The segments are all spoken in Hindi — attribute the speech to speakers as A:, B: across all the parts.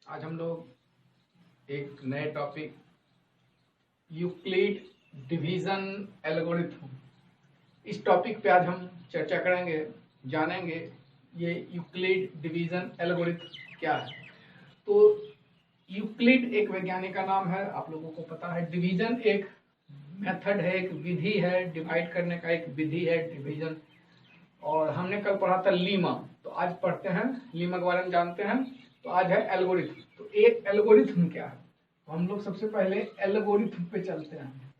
A: आज हम लोग एक नए टॉपिक यूक्लिड डिवीजन एल्गोरिथम, इस टॉपिक पे आज हम चर्चा करेंगे, जानेंगे ये यूक्लिड डिवीजन एल्गोरिथम क्या है। तो यूक्लिड एक वैज्ञानिक का नाम है, आप लोगों को पता है। डिवीजन एक मेथड है, एक विधि है, डिवाइड करने का एक विधि है डिवीजन। और हमने कल पढ़ा था लीमा, तो आज पढ़ते हैं लीमा के बारे में, जानते हैं। तो आज है एल्गोरिथम। तो एक एल्गोरिथम क्या है, तो हम लोग सबसे पहले एल्गोरिथम पे चलते हैं।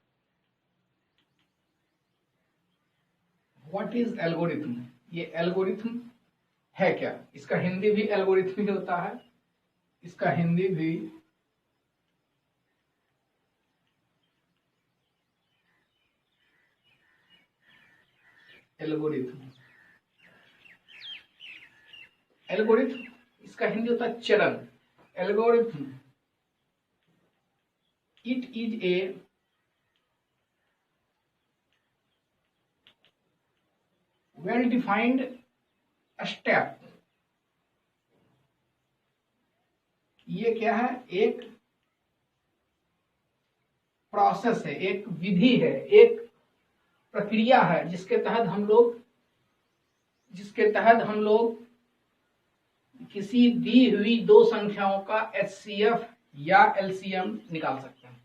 A: What is algorithm? ये एल्गोरिथम है क्या? इसका हिंदी भी एल्गोरिथम ही होता है, इसका हिंदी भी एल्गोरिथम। एल्गोरिथम इसका हिंदी होता है चरण। Algorithm it is a well defined step. ये क्या है? एक प्रोसेस है, एक विधि है, एक प्रक्रिया है जिसके तहत हम लोग किसी दी हुई दो संख्याओं का HCF या LCM निकाल सकते हैं।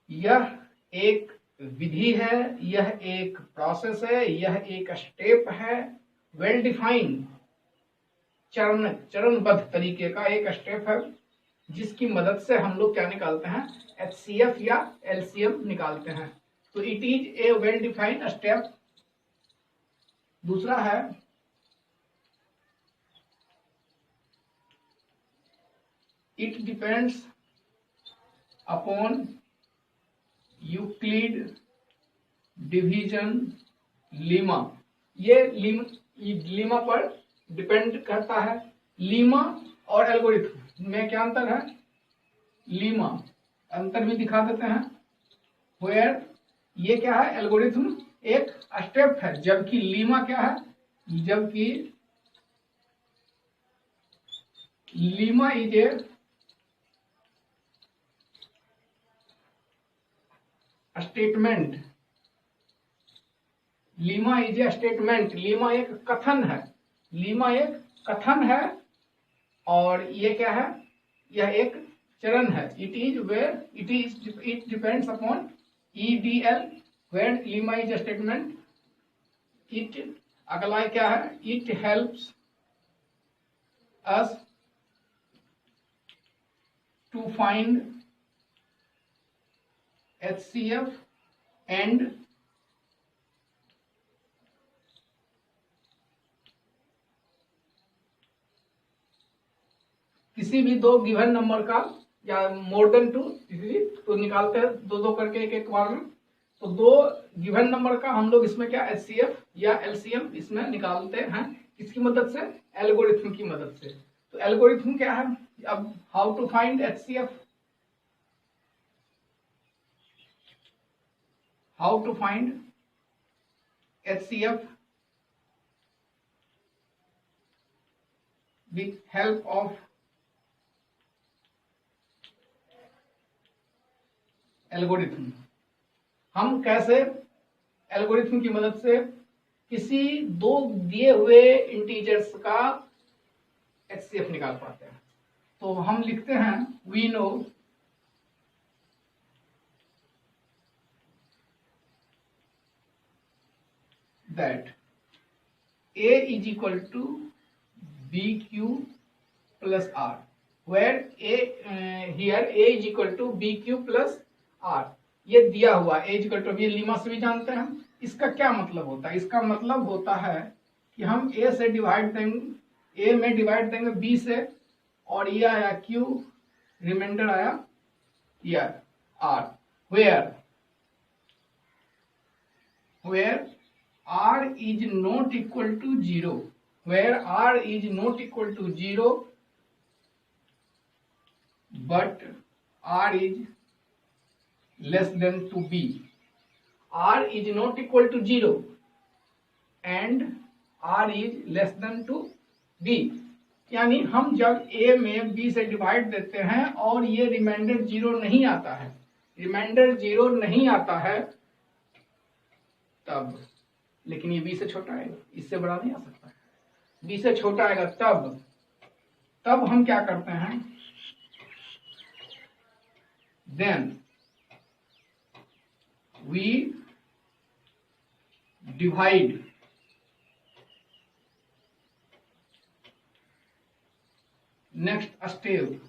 A: यह एक विधि है, यह एक प्रोसेस है, यह एक स्टेप है, वेल डिफाइंड चरणबद्ध तरीके का एक स्टेप है, जिसकी मदद से हम लोग क्या निकालते हैं? HCF या LCM निकालते हैं। तो it is a well defined step. दूसरा है it depends upon Euclid division Lima. ये लीमा पर डिपेंड करता है। लीमा और एल्गोरिथम में क्या अंतर है? लीमा अंतर भी दिखा देते हैं। वेयर ये क्या है? एल्गोरिथम एक स्टेप है, जबकि लीमा क्या है? जबकि Lima is a statement. Lima is a statement. Lima एक कथन है। लीमा एक कथन है और ये क्या है? यह एक चरण है। It depends upon EDL where lemma is a statement. अगला क्या है? It helps us to find HCF and किसी भी दो गिवन नंबर का या मोर देन टू, तो निकालते हैं दो दो करके एक एक बार में। तो दो गिवन नंबर का हम लोग इसमें क्या HCF या LCM इसमें निकालते हैं। किसकी मदद से? एल्गोरिथम की मदद से। तो एल्गोरिथम क्या है? अब how to find HCF, how to find HCF with help of algorithm. हम कैसे एल्गोरिथम की मदद से किसी दो दिए हुए इंटीजर्स का HCF निकाल पाते हैं? तो हम लिखते हैं we know that A is equal to BQ plus R, where here A is equal to BQ plus R। ये दिया हुआ A is equal to, ये लीमा से भी जानते हैं हम। इसका क्या मतलब होता है? इसका मतलब होता है कि हम A से डिवाइड देंगे, A में डिवाइड देंगे B से, और ये आया Q, रिमाइंडर आया ये R, where R is not equal to 0, where R is not equal to 0 but R is less than to B। R is not equal to 0 and R is less than to B। यानी हम जब a में b से डिवाइड देते हैं और ये रिमाइंडर 0 नहीं आता है, रिमाइंडर 0 नहीं आता है तब, लेकिन ये b से छोटा आएगा, इससे बड़ा नहीं आ सकता, b से छोटा आएगा तब हम क्या करते हैं, then we divide next step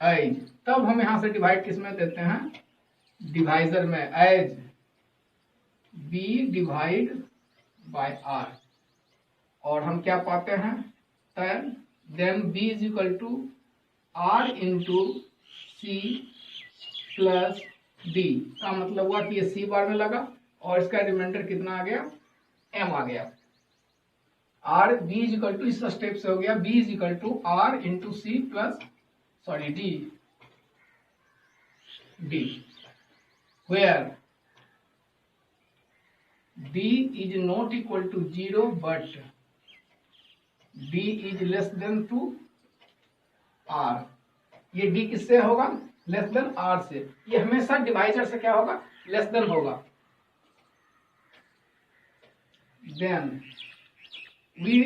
A: as, तब हम यहां से डिवाइड किस में देते हैं, डिवाइजर में, as b divide by r, और हम क्या पाते हैं, then b is equal to r into c plus d, का मतलब हुआ कि ये c बार में लगा और इसका रिमाइंडर कितना आ गया, m आ गया, r b is equal to, इस स्टेप से हो गया b is equal to r into c plus d, where d is not equal to 0 but d is less than to r, ये d किससे होगा, लेस देन r से, ये हमेशा डिवाइजर से क्या होगा, लेस देन होगा, then we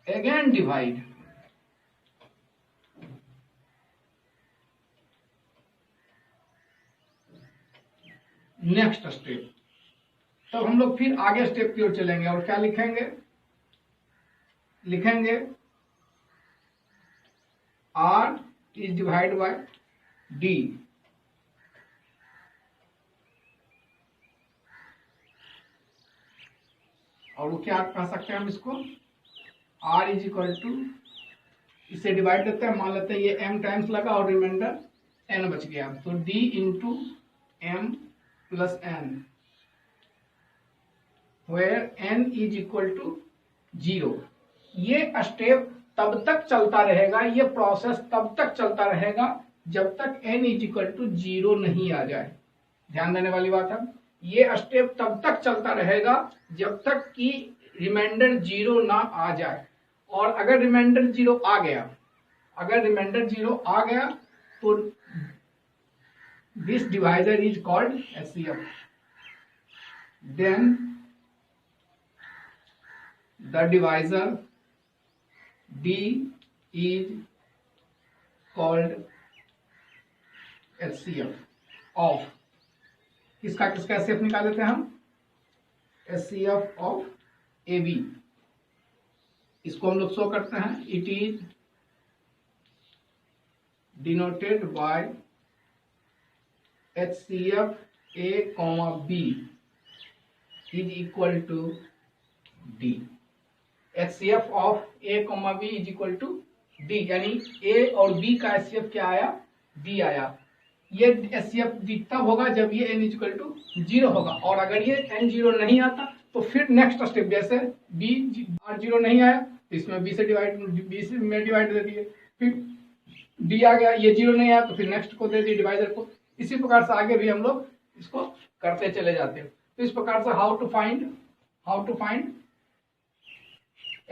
A: again divide next step, तब हम लोग फिर आगे स्टेप की ओर चलेंगे और क्या लिखेंगे, r is divided by d, और वो क्या कह सकते हैं हम इसको, r इज इक्वल टू, इससे डिवाइड देते हैं, मान लेते हैं ये m टाइम्स लगा और रिमाइंडर n बच गया, तो d into m plus n, where n is equal to 0। ये स्टेप तब तक चलता रहेगा, ये प्रोसेस तब तक चलता रहेगा जब तक n इज इक्वल टू 0 नहीं आ जाए, ध्यान देने वाली बात है, ये स्टेप तब तक चलता रहेगा जब तक कि रिमाइंडर 0 ना आ जाए, और अगर रिमाइंडर 0 आ गया, तो this divisor is called HCF, then the divisor d is called HCF of, किसका HCF निकाल लेते हैं हम, HCF of AB, इसको हम लोग शो करते हैं, it is denoted by HCF A, B is equal to D, HCF of A, B is equal to D, यानी A और B का HCF क्या आया, D आया, ये HCF D तब होगा जब ये n इक्वल टू 0 होगा, और अगर ये n 0 नहीं आता तो फिर नेक्स्ट स्टेप, जैसे B R 0 नहीं आया तो इसमें B से डिवाइड दे दिए, फिर D आ गया, ये 0 नहीं आया तो फिर नेक्स्ट को दे दिए डिवाइजर को, इसी प्रकार से आगे भी हम लोग इसको करते चले जाते हैं। तो इस प्रकार से हाउ टू फाइंड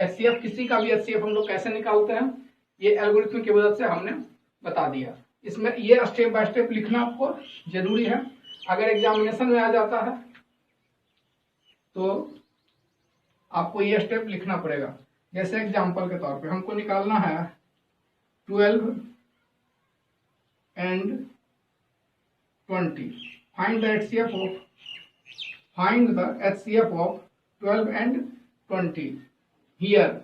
A: HCF, किसी का भी HCF हम लोग कैसे निकालते हैं, ये एल्गोरिथम की मदद से हमने बता दिया। इसमें ये स्टेप बाय स्टेप लिखना आपको जरूरी है, अगर एग्जामिनेशन में आ जाता है तो आपको ये स्टेप लिखना पड़ेगा। जैसे एग्जांपल के तौर पे हमको निकालना है 12 and 20, find the HCF of 12 and 20। Here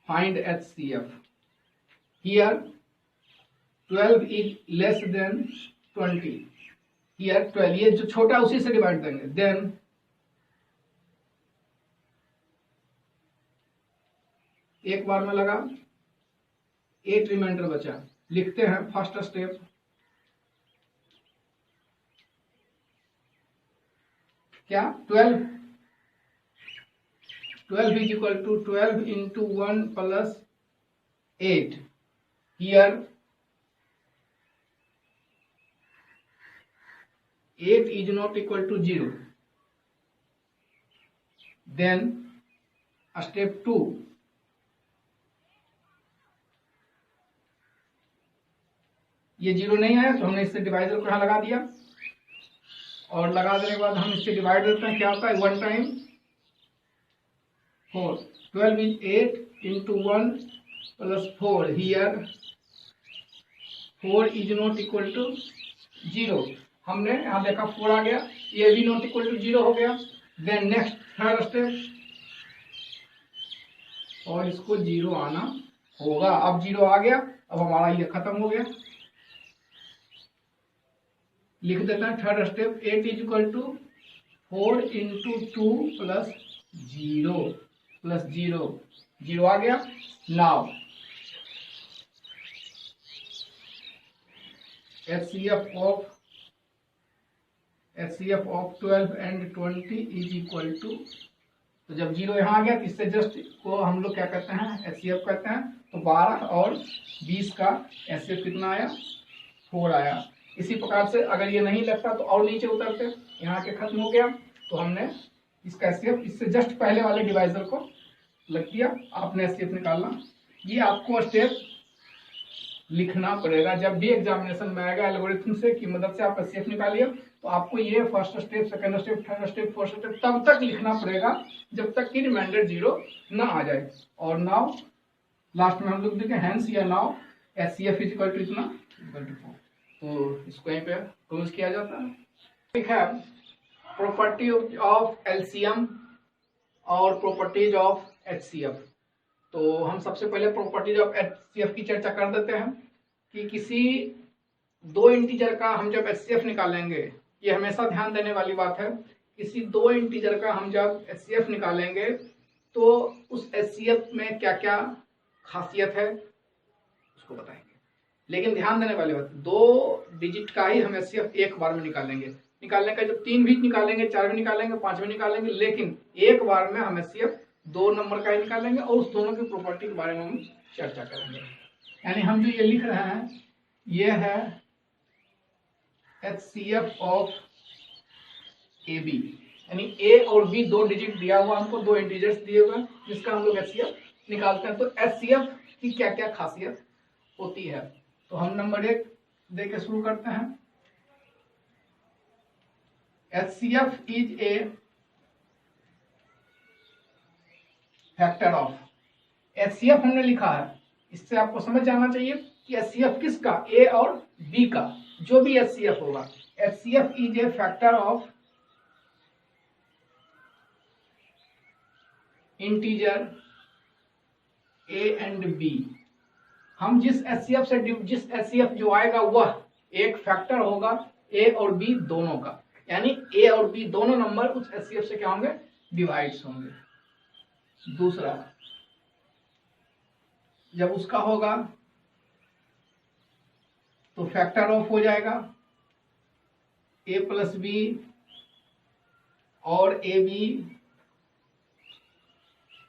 A: find HCF, here 12 is less than 20, here 12, ये जो छोटा उसी से डिवाइड देंगे, देन एक बार में लगा 8 रिमाइंडर बचा, लिखते हैं फर्स्ट स्टेप, क्या 12 is equal to 12 into 1 plus 8, here 8 is not equal to 0, then step 2, ये 0 नहीं आया तो हमने इससे डिवाइजर को यहाँ लगा दिया, और लगा देने के बाद हम इससे डिवाइड करते हैं, क्या होता है 1 time 4, 12 is 8 into 1 plus 4, here 4 is not equal to 0। हमने यहाँ देखा 4 आ गया, ये भी नॉट इक्वल टू 0 हो गया। देन नेक्स्ट थर्ड स्टेप, और इसको 0 आना होगा। अब 0 आ गया, अब हमारा ये खत्म हो गया। लिख देता है third step, 8 is equal to 4 into 2 plus 0 plus 0, 0 आ गया। Now HCF of 12 and 20 is equal to, तो जब 0 यहाँ आ गया तो इससे जस्ट को हम लोग क्या कहते हैं HCF कहते हैं। तो 12 और 20 का HCF कितना आया 4 आया। इसी प्रकार से अगर ये नहीं लगता तो और नीचे उतरते, यहाँ के खत्म हो गया तो हमने इसका HCF इससे जस्ट पहले वाले डिवाइजर को लग दिया, आपने HCF निकालना। ये आपको स्टेप लिखना पड़ेगा जब भी एग्जामिनेशन में आएगा एल्गोरिथम से की मदद से आप HCF निकालिए, तो आपको ये first step, second step, third step, fourth step तब तक लिखना पड़ेगा जब तक कि रिमाइंडर 0 ना आ जाए। और नाउ लास्ट में हम लोग देखें हैंस या now HCF is equal to इतना इक्वल टू 4, तो इसको यहीं पे क्लोज किया जाता है। ठीक है, प्रॉपर्टी ऑफ LCM और प्रॉपर्टीज ऑफ HCF। तो हम सबसे पहले प्रॉपर्टीज ऑफ HCF की चर्चा कर देते हैं कि किसी दो इंटीजर का हम जब HCF निकालेंगे, ये हमेशा ध्यान देने वाली बात है, किसी दो इंटीजर का हम जब HCF निकालेंगे तो उस HCF में क्या क्या खासियत है उसको बताएंगे। लेकिन ध्यान देने वाली बात, 2 डिजिट का ही हम HCF एक बार में निकालेंगे। निकालने का जब 3 भी निकालेंगे, 4 भी निकालेंगे, 5 भी निकालेंगे, लेकिन एक बार में हम HCF 2 नंबर का ही निकालेंगे और उस दोनों की प्रॉपर्टी के बारे में हम चर्चा करेंगे। यानी हम जो ये लिख रहे हैं ये है HCF ऑफ AB, यानी A और B 2 डिजिट दिया हुआ, हमको 2 इंटीजर्स दिए हुए जिसका हम लोग HCF निकालते हैं। तो HCF की क्या क्या खासियत होती है, तो हम नंबर 1 दे के शुरू करते हैं। HCF is a factor of, HCF हमने लिखा है, इससे आपको समझ जाना चाहिए कि HCF किसका, A और B का, जो भी HCF होगा। HCF is a factor of integer A and B। हम जिस HCF जो आएगा वह एक फैक्टर होगा A और B दोनों का, यानी A और B दोनों नंबर उस HCF से क्या होंगे, डिवाइड्स होंगे। दूसरा, जब उसका होगा तो फैक्टर ऑफ हो जाएगा A प्लस B और AB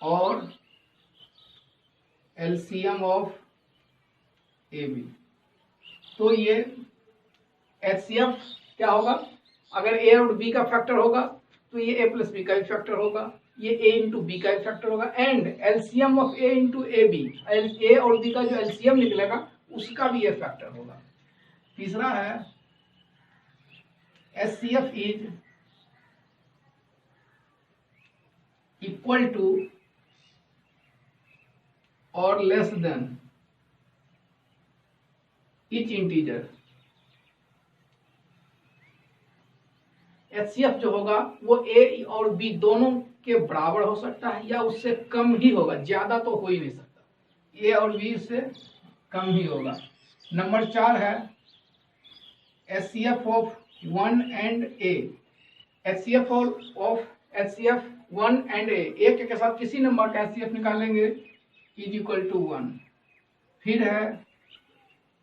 A: और LCM ऑफ AB। तो ये HCF क्या होगा, अगर A और B का फैक्टर होगा तो ये A प्लस B का भी फैक्टर होगा, ये A इंटू B का भी फैक्टर होगा, and LCM of A into AB, A और B का जो LCM निकलेगा उसका भी ये फैक्टर होगा। तीसरा है HCF इज इक्वल टू और less than each integer. HCF जो होगा वो A और B दोनों के बराबर हो सकता है या उससे कम ही होगा, ज्यादा तो हो ही नहीं सकता, A और B से कम ही होगा। नंबर 4 है HCF of 1 and A। HCF of HCF 1 and A, एक के साथ किसी नंबर का HCF निकालेंगे इज इक्वल टू 1। फिर है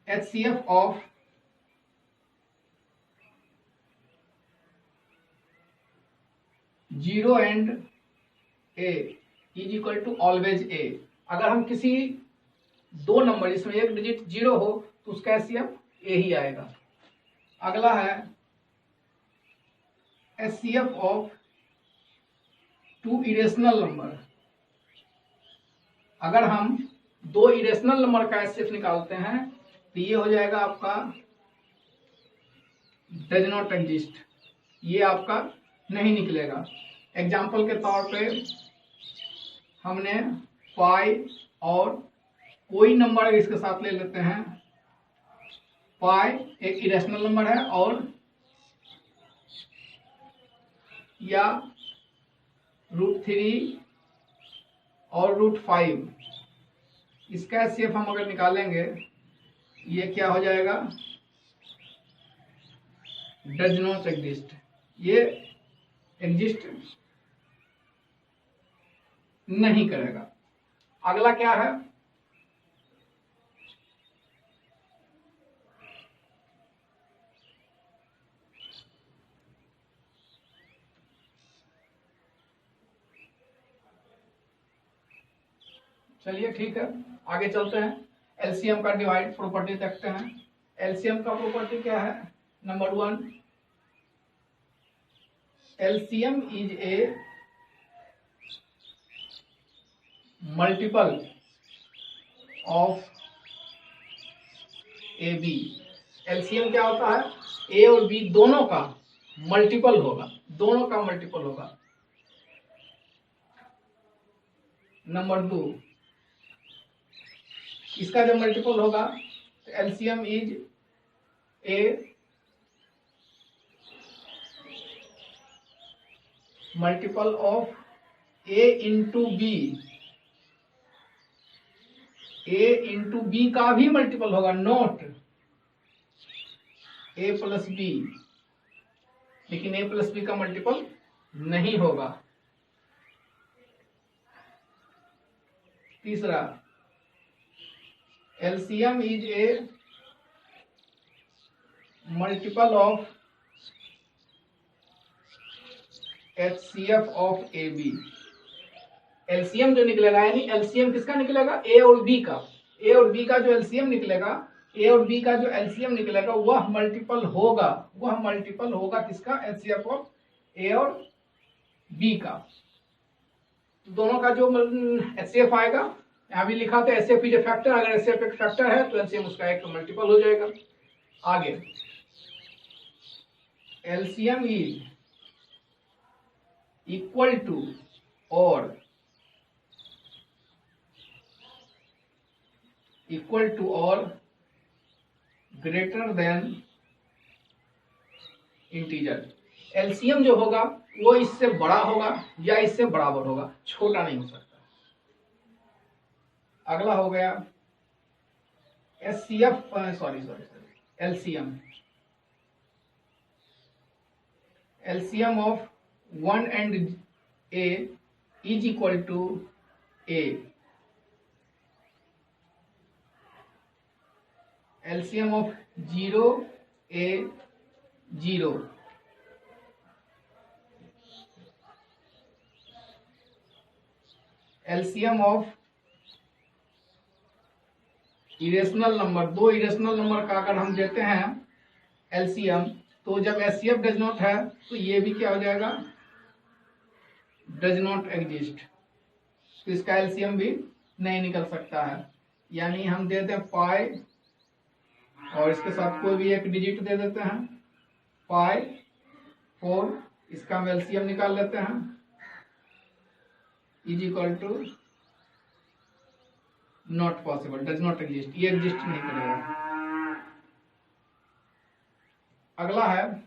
A: HCF of zero and A is equal to always A। अगर हम किसी दो नंबर जिसमें एक डिजिट 0 हो तो उसका HCF A ही आएगा। अगला है HCF of two irrational number, अगर हम दो इरेशनल नंबर का एचसीएफ निकालते हैं तो ये हो जाएगा आपका डज नॉट एग्जिस्ट, ये आपका नहीं निकलेगा। एग्जाम्पल के तौर पे हमने पाई और कोई नंबर इसके साथ ले लेते हैं। पाई एक इरेशनल नंबर है और या √3 और √5, इसका एचसीएफ हम अगर निकालेंगे ये क्या हो जाएगा, डज नॉट एग्जिस्ट, ये एग्जिस्ट नहीं करेगा। अगला क्या है, चलिए ठीक है आगे चलते हैं। एलसीएम का डिवाइड प्रॉपर्टी देखते हैं। एलसीएम का प्रॉपर्टी क्या है, number 1, LCM is a multiple of A B. LCM क्या होता है, ए और बी दोनों का मल्टीपल होगा, दोनों का मल्टीपल होगा। नंबर 2, इसका जब मल्टीपल होगा तो LCM is a multiple of A into B, A into B का भी मल्टीपल होगा, नोट ए प्लस बी, लेकिन ए प्लस बी का मल्टीपल नहीं होगा। तीसरा, LCM is a multiple of HCF of A B. LCM जो निकलेगा, यानी एलसीएम किसका निकलेगा, ए और बी का। ए और बी का जो एलसीएम निकलेगा, ए और बी का जो एलसीएम निकलेगा वह मल्टीपल होगा, वह मल्टीपल होगा किसका, एचसीएफ ऑफ ए और बी का। दोनों का जो एचसीएफ आएगा, यहाँ भी लिखा था एचसीएफ इज ए फैक्टर, अगर एचसीएफ एक फैक्टर है तो एलसीएम उसका एक मल्टीपल हो जाएगा। आगे, एलसीएम इज इक्वल टू और ग्रेटर देन इंटीजर। एलसीएम जो होगा वो इससे बड़ा होगा या इससे बराबर होगा, छोटा नहीं हो सकता। अगला हो गया HCF, LCM. LCM of 1 and a is equal to a। LCM of 0 a 0। LCM of irrational number, दो इरेशनल नंबर का अगर हम देते हैं एलसीएम, तो जब एचसीएफ डज नॉट है तो ये भी क्या हो जाएगा, डज नॉट एग्जिस्ट, तो इसका एलसीएम भी नहीं निकल सकता है। यानी हम देते हैं पाई और इसके साथ कोई भी एक डिजिट दे देते हैं, पाई 4, इसका हम एलसीएम निकाल लेते हैं, is equal to not possible, does not exist, ये एग्जिस्ट नहीं करेगा। अगला है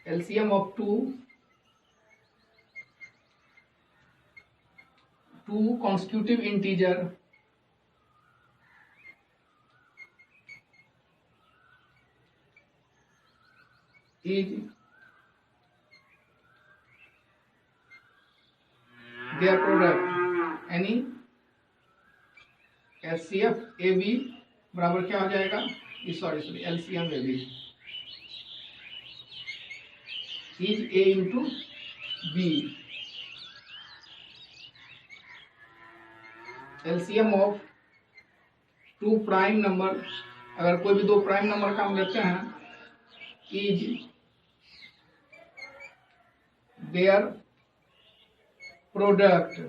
A: LCM of two consecutive integer is their product, यानी HCF AB बराबर क्या हो जाएगा, sorry LCM AB is A into B। LCM of two prime number अगर कोई भी दो प्राइम नंबर का हम लेते हैं, इज देयर प्रोडक्ट,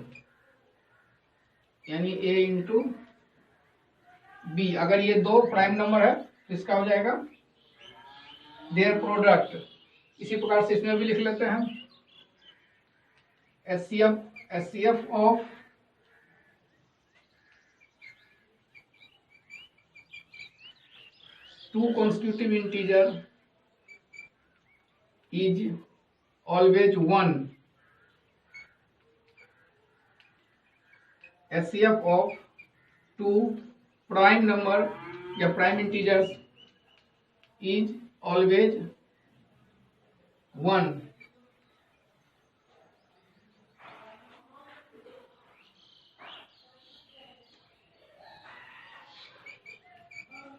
A: यानी ए इंटू बी, अगर ये दो प्राइम नंबर है तो इसका हो जाएगा देयर प्रोडक्ट। इसी प्रकार से इसमें भी लिख लेते हैं HCF of two constitutive integer is always 1। HCF of two prime number या prime integers is always 1।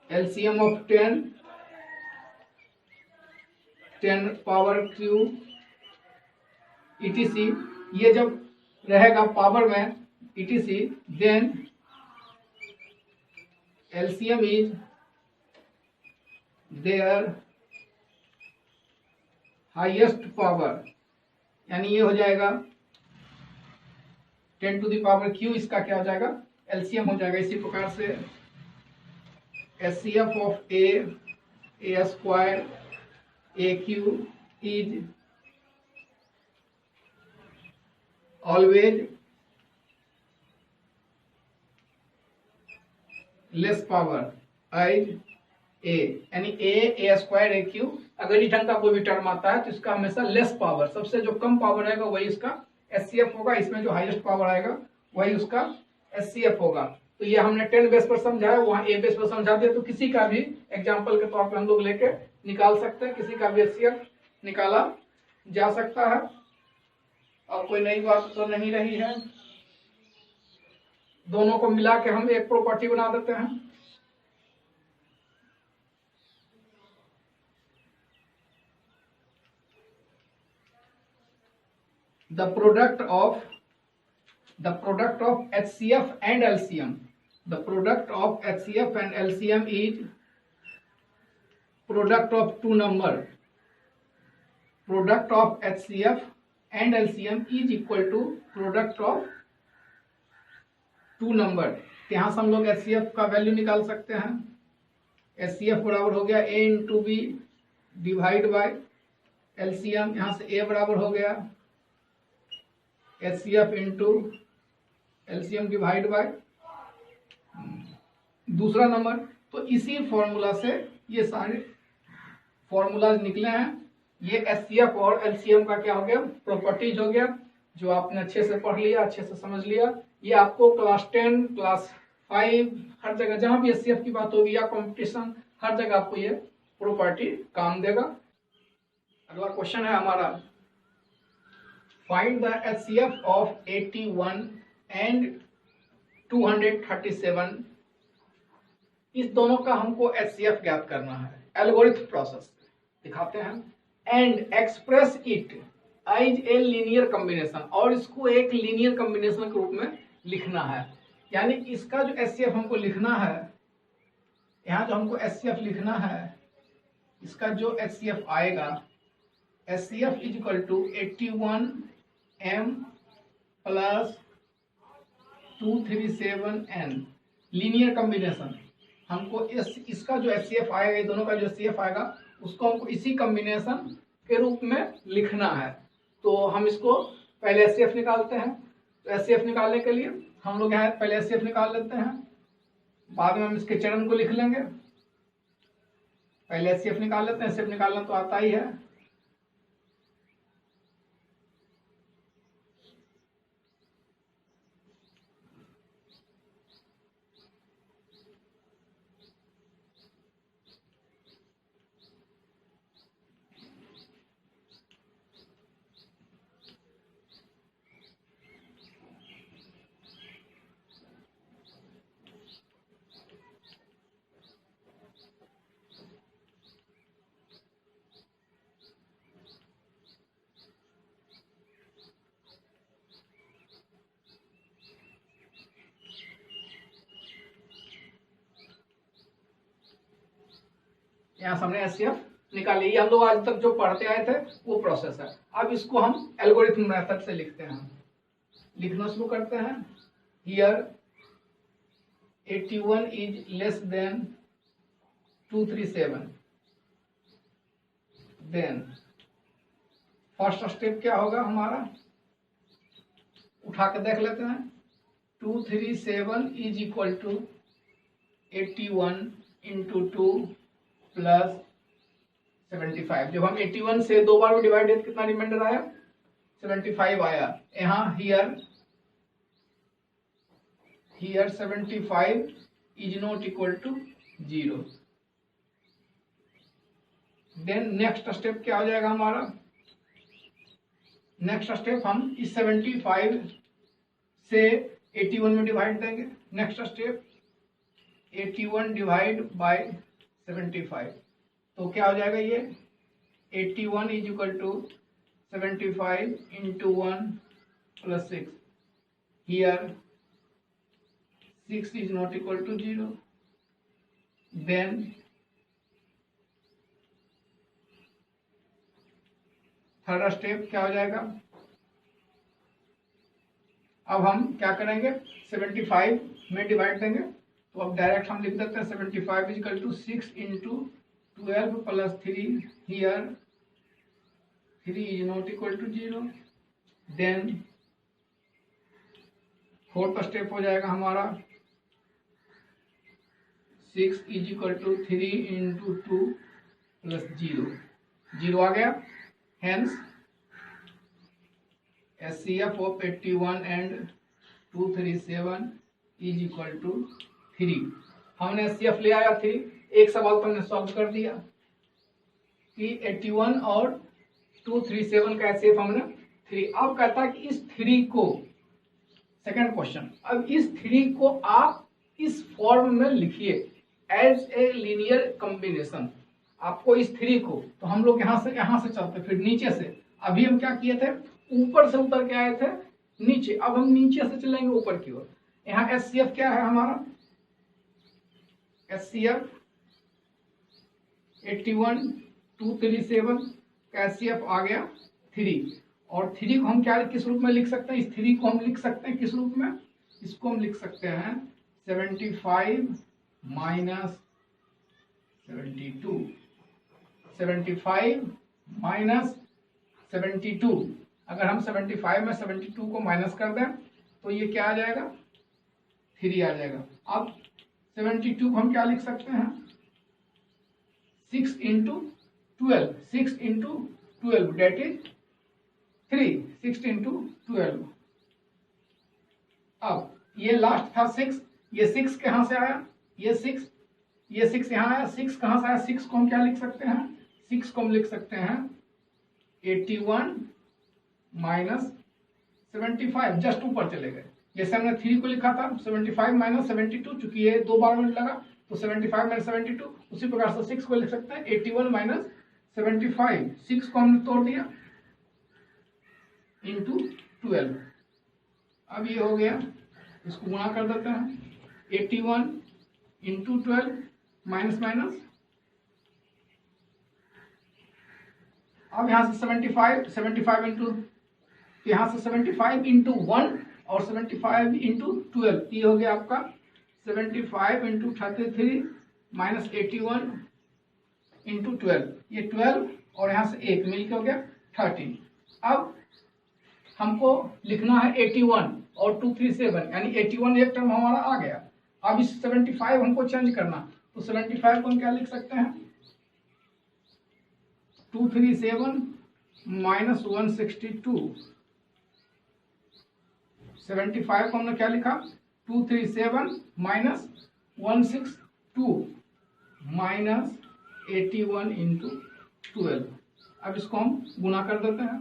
A: LCM of 10 power Q etc, ये जब रहेगा पावर में etc, then LCM is their highest power, यानी ये हो जाएगा 10 टू द पावर क्यू, इसका क्या हो जाएगा LCM हो जाएगा। इसी प्रकार से HCF of a square AQ is always less power as a, यानी a स्क्वायर AQ, अगर इस ढंग का कोई भी टर्म आता है तो इसका हमेशा लेस पावर, सबसे जो कम पावर आएगा वही इसका HCF होगा, इसमें जो हाईएस्ट पावर आएगा वही उसका HCF होगा। तो ये हमने 10 बेस पर समझा है, वहाँ a बेस पर समझा दिया, तो किसी का भी एग्जाम्पल के तौर पर हम लोग लेके निकाल सकते हैं, किसी का भी HCF निकाला जा सकता है। और कोई नई बात तो नहीं रही है, दोनों को मिला के हम एक प्रॉपर्टी बना देते हैं। The product of HCF and LCM, the product of HCF and LCM is product of two number. Product of HCF and LCM is equal to product of two number। यहाँ से हम लोग HCF का वैल्यू निकाल सकते हैं। HCF बराबर हो गया a into B divide by LCM, यहाँ से a बराबर हो गया HCF into LCM divide by दूसरा नंबर। तो इसी फॉर्मूला से ये सारे फॉर्मूलाज निकले हैं। ये HCF और LCM का क्या हो गया प्रॉपर्टीज हो गया, जो आपने अच्छे से पढ़ लिया, अच्छे से समझ लिया। ये आपको क्लास 10 क्लास 5 हर जगह जहां भी HCF की बात होगी या कंपटीशन, हर जगह आपको ये प्रॉपर्टी काम देगा। अगला क्वेश्चन है हमारा, find the HCF of 81 and 237। इस दोनों का हमको HCF ज्ञात करना है। एल्गोरिथम प्रोसेस दिखाते हैं। And express it as a linear combination, और इसको एक लीनियर कॉम्बिनेशन के रूप में लिखना है। यानी इसका जो HCF हमको लिखना है, यहाँ जो हमको HCF लिखना है, इसका जो HCF आएगा, HCF is equal to 81M plus 237N linear combination. हमको इसका जो HCF आएगा, ये दोनों का जो HCF आएगा, उसको हमको इसी कॉम्बिनेशन के रूप में लिखना है। तो हम इसको पहले HCF निकालते हैं। तो HCF निकालने के लिए हम लोग यहाँ पहले HCF निकाल लेते हैं, बाद में हम इसके चरण को लिख लेंगे। पहले HCF निकाल लेते हैं, HCF निकालना तो आता ही है। यहाँ से हमने HCF निकाली। ये हम लोग आज तक जो पढ़ते आए थे वो प्रोसेस है। अब इसको हम एल्गोरिथम मेथड से लिखते हैं। लिखना शुरू करते हैं। Here 81 is less than 237। Then first step क्या होगा हमारा, उठा के देख लेते हैं। 237 is equal to 81 into 2 plus 75। जब हम 81 से 2 बार में डिवाइड किया कितना रिमाइंडर आया, 75 आया। यहाँ here 75 is not equal to 0। Then next step क्या हो जाएगा हमारा, नेक्स्ट स्टेप हम इस 75 से 81 में डिवाइड देंगे। नेक्स्ट स्टेप 81 डिवाइड बाय 75, तो क्या हो जाएगा ये 81 is equal to 75 into 1 plus 6। Here 6 is not equal to 0। Then third step क्या हो जाएगा, अब हम क्या करेंगे 75 में डिवाइड देंगे। तो अब डायरेक्ट हम लिख देते हैं 75 is equal to 6 into 12 plus 3। Here 3 is not equal to 0। Then fourth step हो जाएगा हमारा 6 is equal to 3 into 2 plus 0। 0 आ गया। Hence, HCF of 81 and 237 is equal to 3। हमने HCF ले आया 3। एक सवाल तो हमने सॉल्व कर दिया कि 81 और 237 का HCF हमने 3। अब कहता है कि इस 3 को, सेकंड क्वेश्चन, अब इस 3 को आप इस फॉर्म में लिखिए एज ए लीनियर कॉम्बिनेशन। आपको इस 3 को, तो हम लोग यहां से चलते फिर नीचे से। अभी हम क्या किए थे, ऊपर से उतर के आए थे नीचे, अब हम नीचे से चलेंगे ऊपर की ओर। यहाँ HCF क्या है हमारा, HCF 81 237 का HCF आ गया 3। और 3 को हम क्या किस रूप में लिख सकते हैं, इस 3 को हम लिख सकते हैं किस रूप में, इसको हम लिख सकते हैं 75 माइनस 72। 75 माइनस 72, अगर हम 75 में 72 को माइनस कर दें तो ये क्या आ जाएगा 3 आ जाएगा। अब 72 को हम क्या लिख सकते हैं 6 into 12, 6 into 12 that is 3, 6 into 12। अब ये लास्ट था 6, ये 6 कहाँ से आया, ये 6 यहाँ आया। 6 कहाँ से आया, 6 को हम क्या लिख सकते हैं, 6 को हम लिख सकते हैं 81 माइनस 75, जस्ट ऊपर चले गए। जैसे हमने 3 को लिखा था 75 माइनस 72, चूंकि ये 2 बार में लगा तो 75 माइनस 72, उसी प्रकार से 6 को लिख सकते हैं 81 माइनस 75। 6 को हमने तोड़ दिया इंटू 12। अब ये हो गया, इसको गुणा कर देते हैं 81 इंटू 12 माइनस माइनस। अब यहाँ से 75 इंटू, यहाँ से 75 इंटू 1 और 75 इंटू 12, ये हो गया आपका 75 इंटू 33 माइनस 81 इंटू 12, ये 12 और यहाँ से 1 मिलकर हो गया 13। अब हमको लिखना है 81 और 237, यानी 81 एक टर्म हमारा आ गया। अब इस 75 हमको चेंज करना, तो 75 को हम क्या लिख सकते हैं 237 माइनस 162। 75 को हमने क्या लिखा 237 माइनस 162 माइनस 81 इंटू 12। अब इसको हम गुना कर देते हैं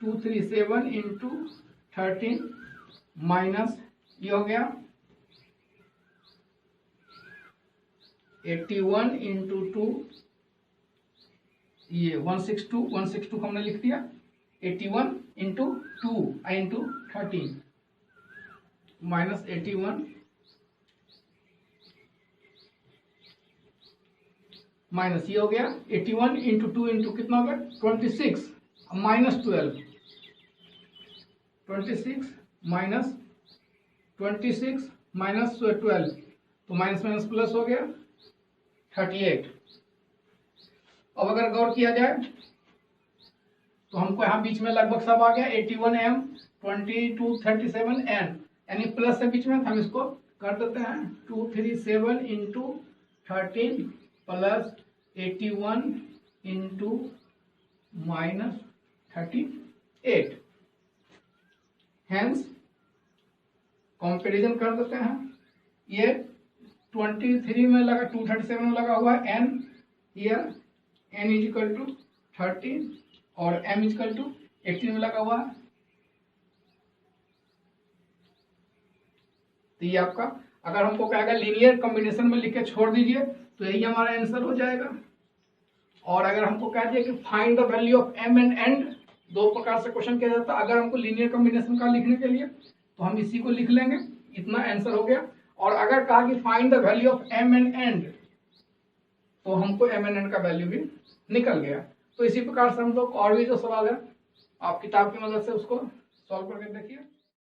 A: 237 इंटू 13 माइनस ये हो गया 81 इंटू 2, ये 162 को हमने लिख दिया 81 इंटू 2 इंटू 13 माइनस 81 माइनस ये हो गया 81 इंटू 2 इंटू कितना हो गया 26 माइनस 12 26 माइनस 26 माइनस 12 तो माइनस माइनस प्लस हो गया 38। अब अगर गौर किया जाए तो हमको यहाँ बीच में लगभग सब आ गया 81m 22 37n यानी प्लस है बीच में, हम इसको कर देते हैं 237 into 13 plus 81 into minus 38। Hence comparison कर देते हैं, ये 23 में लगा 237 में लगा हुआ है n, here n is equal to 13 और m इज इक्वल टू 18 में लगा हुआ है। तो ये आपका, अगर हमको कहेगा लीनियर कॉम्बिनेशन में लिख के छोड़ दीजिए तो यही हमारा आंसर हो जाएगा। और अगर हमको कह दिया कि find the value of m and n, दो प्रकार से क्वेश्चन किया जाता है। अगर हमको लीनियर कॉम्बिनेशन का लिखने के लिए तो हम इसी को लिख लेंगे, इतना आंसर हो गया। और अगर कहा कि find the value of m and n तो हमको m एंड n का वैल्यू भी निकल गया। तो इसी प्रकार से हम लोग और भी जो सवाल है आप किताब की मदद से उसको सॉल्व करके देखिए।